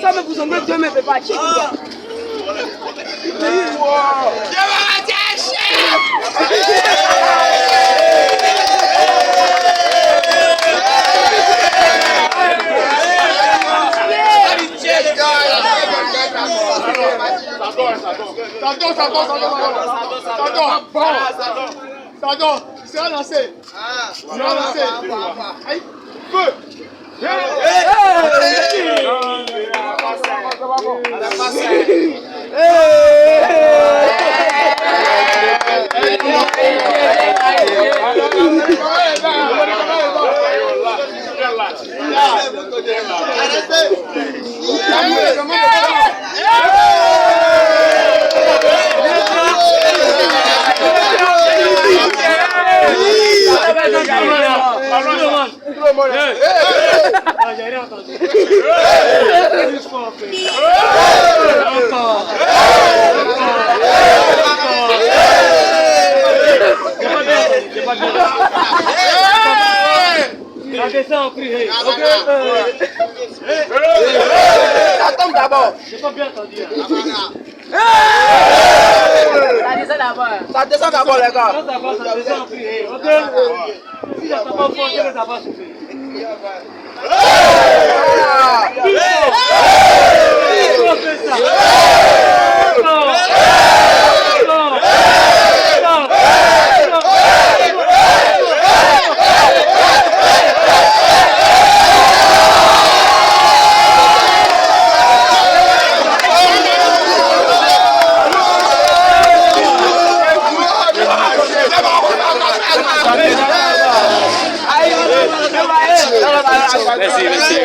Ça me vous semble que me fait pas chier. Pardon, il sera lancé. Il sera lancé. Aïe, feu. Ça tombe d'abord. J'ai pas bien entendu. Ça descend d'abord. Ça descend d'abord, les gars. Quand ça va, ça descend en prière. Ok? Si ça t'a pas forcé, ça va souffrir. Merci, merci.